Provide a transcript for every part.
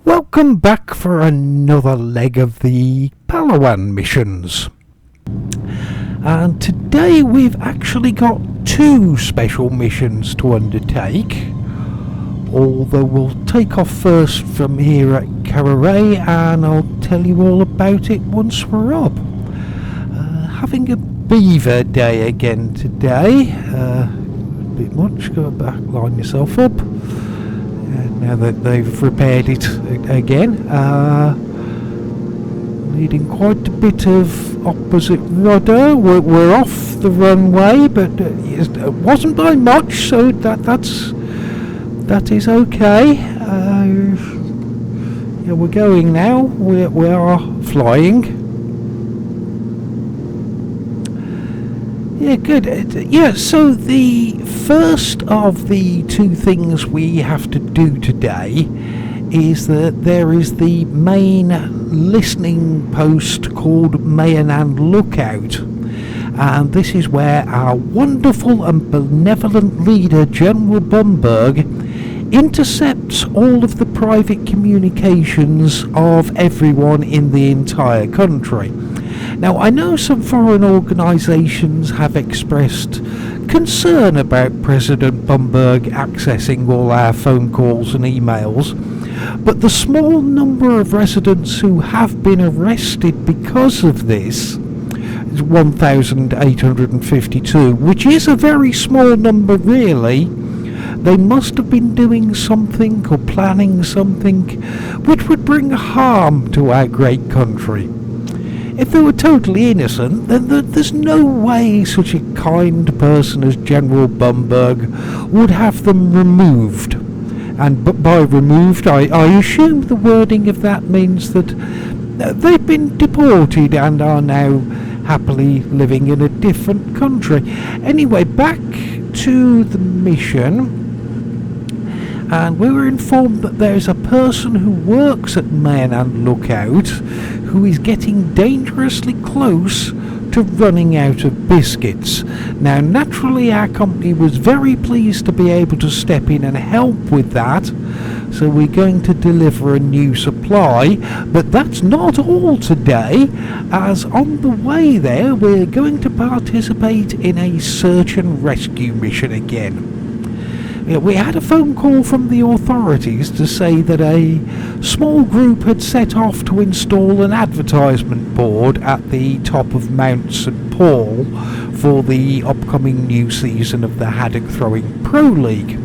Welcome back for another leg of the Palawan missions. And today we've actually got two special missions to undertake. Although we'll take off first from here at Kararay and I'll tell you all about it once we're up. Having a beaver day again today. A bit much, go back, line yourself up. Now that they've repaired it again, needing quite a bit of opposite rudder. We're off the runway, but it wasn't by much, so that is okay. Yeah, we're going now. We are flying. Yeah, good. Yeah, so the first of the two things we have to do today is that there is the main listening post called Mayanan Lookout. And this is where our wonderful and benevolent leader, General Bumberg, intercepts all of the private communications of everyone in the entire country. Now, I know some foreign organisations have expressed concern about President Bumberg accessing all our phone calls and emails, but the small number of residents who have been arrested because of this is 1,852, which is a very small number really. They must have been doing something or planning something which would bring harm to our great country. If they were totally innocent, then there's no way such a kind person as General Bumberg would have them removed. And by removed, I assume the wording of that means that they've been deported and are now happily living in a different country. Anyway, back to the mission. And we were informed that there's a person who works at Mayanan Lookout who is getting dangerously close to running out of biscuits. Now, naturally, our company was very pleased to be able to step in and help with that. So we're going to deliver a new supply, but that's not all today, as on the way there we're going to participate in a search and rescue mission again. We had a phone call from the authorities to say that a small group had set off to install an advertisement board at the top of Mount St Paul for the upcoming new season of the Haddock Throwing Pro League.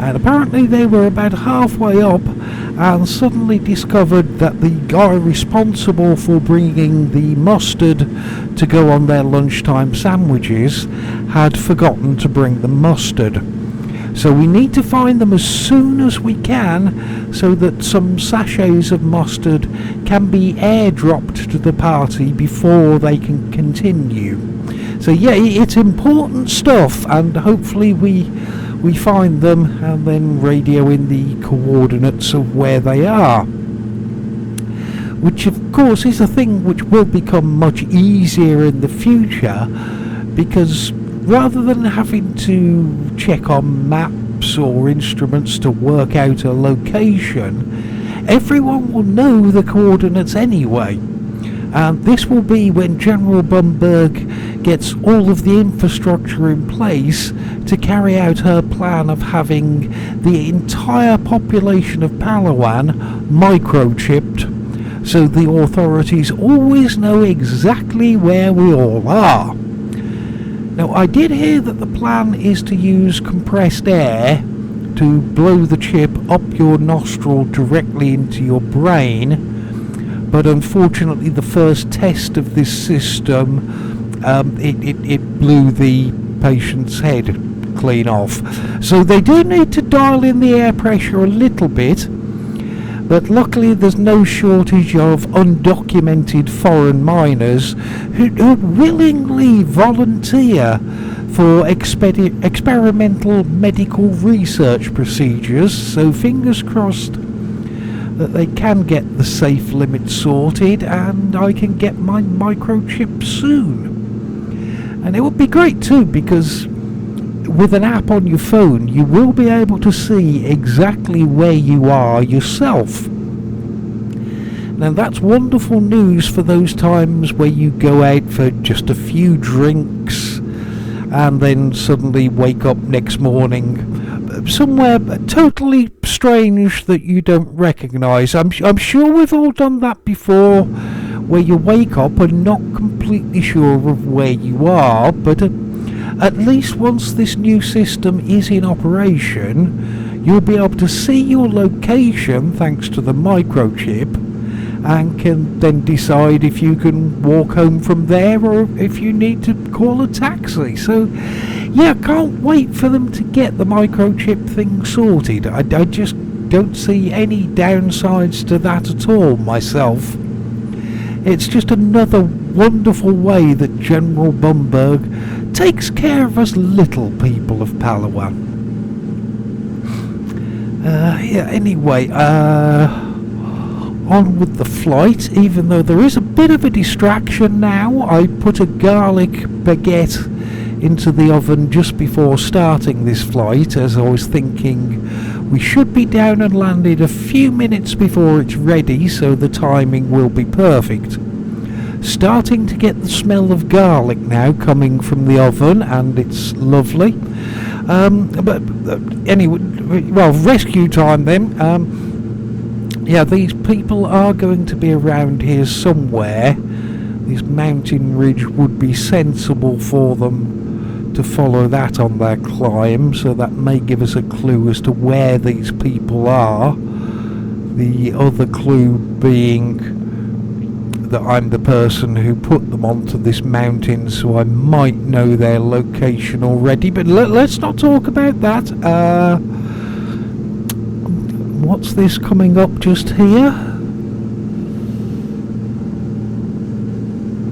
And apparently they were about halfway up and suddenly discovered that the guy responsible for bringing the mustard to go on their lunchtime sandwiches had forgotten to bring the mustard. So we need to find them as soon as we can so that some sachets of mustard can be airdropped to the party before they can continue. So yeah, it's important stuff, and hopefully we find them and then radio in the coordinates of where they are. Which of course is a thing which will become much easier in the future, because rather than having to check on maps or instruments to work out a location, everyone will know the coordinates anyway. And this will be when General Bumberg gets all of the infrastructure in place to carry out her plan of having the entire population of Palawan microchipped, so the authorities always know exactly where we all are. Now, I did hear that the plan is to use compressed air to blow the chip up your nostril directly into your brain, but unfortunately the first test of this system, it blew the patient's head clean off. So they do need to dial in the air pressure a little bit, but luckily there's no shortage of undocumented foreign miners who willingly volunteer for experimental medical research procedures, so fingers crossed that they can get the safe limit sorted and I can get my microchip soon. And it would be great too, because with an app on your phone you will be able to see exactly where you are yourself. Now that's wonderful news for those times where you go out for just a few drinks and then suddenly wake up next morning somewhere totally strange that you don't recognise. I'm sure we've all done that before, where you wake up and not completely sure of where you are, but at least once this new system is in operation, you'll be able to see your location thanks to the microchip, and can then decide if you can walk home from there or if you need to call a taxi. So yeah, can't wait for them to get the microchip thing sorted. I just don't see any downsides to that at all myself. It's just another wonderful way that General Bumberg takes care of us little people of Palawan. Anyway, on with the flight, even though there is a bit of a distraction now. I put a garlic baguette into the oven just before starting this flight, as I was thinking we should be down and landed a few minutes before it's ready, so the timing will be perfect. Starting to get the smell of garlic now coming from the oven, and it's lovely. But anyway, well, rescue time then. Yeah, these people are going to be around here somewhere. This mountain ridge would be sensible for them to follow that on their climb, so that may give us a clue as to where these people are. The other clue being that I'm the person who put them onto this mountain, so I might know their location already, but let's not talk about that. What's this coming up just here?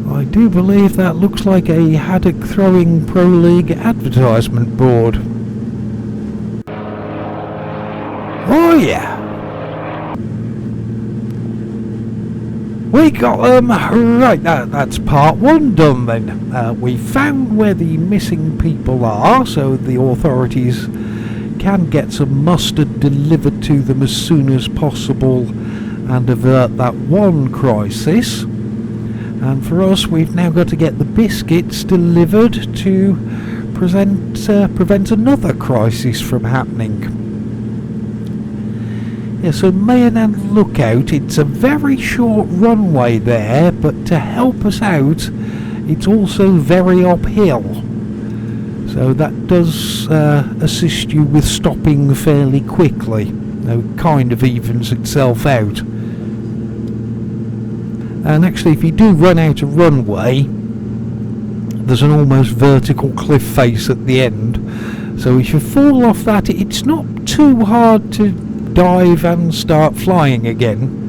I do believe that looks like a haddock throwing pro league advertisement board. Oh yeah, we got them. Right, that's part one done then. We found where the missing people are, so the authorities can get some mustard delivered to them as soon as possible and avert that one crisis. And for us, we've now got to get the biscuits delivered to prevent another crisis from happening. Yeah, so Mayanan Lookout, it's a very short runway there, but to help us out, it's also very uphill. So that does assist you with stopping fairly quickly. It kind of evens itself out. And actually, if you do run out of runway, there's an almost vertical cliff face at the end. So if you fall off that, it's not too hard to dive and start flying again.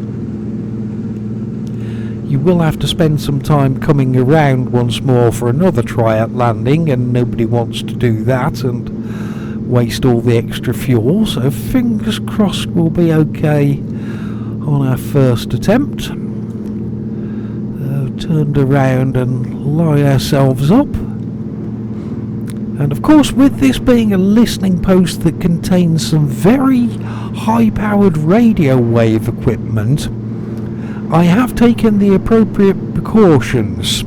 You will have to spend some time coming around once more for another try at landing, and nobody wants to do that and waste all the extra fuel, so fingers crossed we'll be okay on our first attempt. Turned around and lie ourselves up, and of course, with this being a listening post that contains some very high powered radio wave equipment, I have taken the appropriate precautions.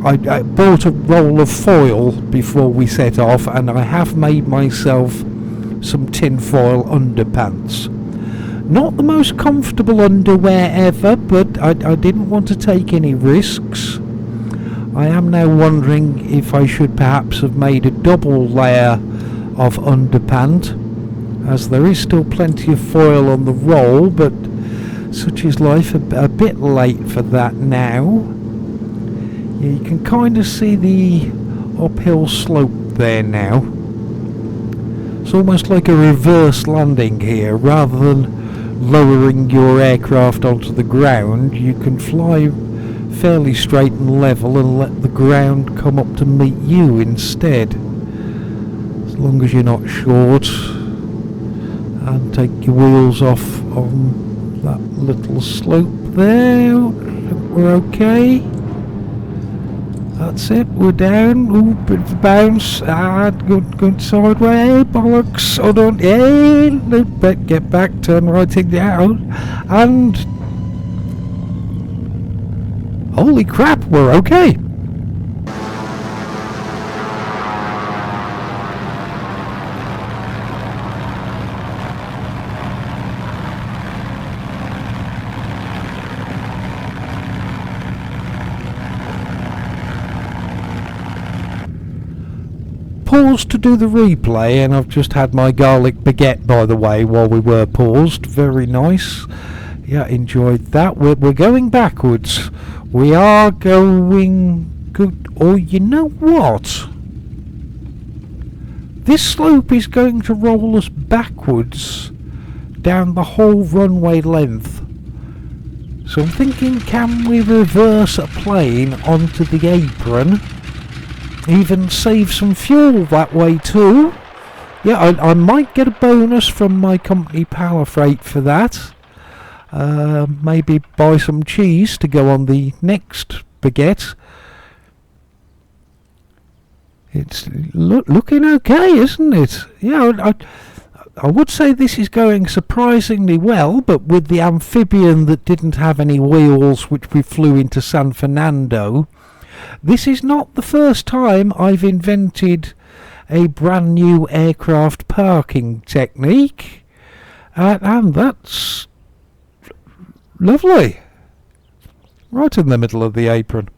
I bought a roll of foil before we set off, and I have made myself some tin foil underpants. Not the most comfortable underwear ever, but I didn't want to take any risks. I am now wondering if I should perhaps have made a double layer of underpant, as there is still plenty of foil on the roll, but such is life, a bit late for that now. Yeah, you can kind of see the uphill slope there now. It's almost like a reverse landing here. Rather than lowering your aircraft onto the ground, you can fly fairly straight and level and let the ground come up to meet you instead. As long as you're not short, and take your wheels off on that little slope there. We're okay. That's it, we're down. Ooh, bit of a bounce. Good sideways. Bollocks. Hold on. Hey, get back, turn right thing down. And Holy crap, we're okay. Paused to do the replay, and I've just had my garlic baguette, by the way, while we were paused. Very nice. Yeah, enjoyed that. We're going backwards. We are going good. Oh, you know what? This slope is going to roll us backwards down the whole runway length. So I'm thinking, can we reverse a plane onto the apron? Even save some fuel that way too. Yeah, I might get a bonus from my company Power Freight for that. Maybe buy some cheese to go on the next baguette. It's looking okay, isn't it? Yeah, I would say this is going surprisingly well, but with the amphibian that didn't have any wheels, which we flew into San Fernando, this is not the first time I've invented a brand new aircraft parking technique, and that's lovely. Right in the middle of the apron.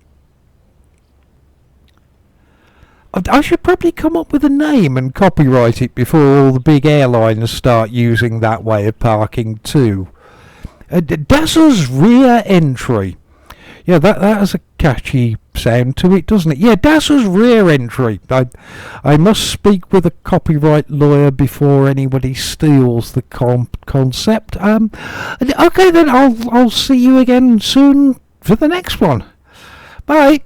I should probably come up with a name and copyright it before all the big airlines start using that way of parking too. Dazzle's rear entry. Yeah, that has a catchy sound to it, doesn't it? Yeah, Dazzle's rear entry. I must speak with a copyright lawyer before anybody steals the concept. Okay then, I'll see you again soon for the next one. Bye.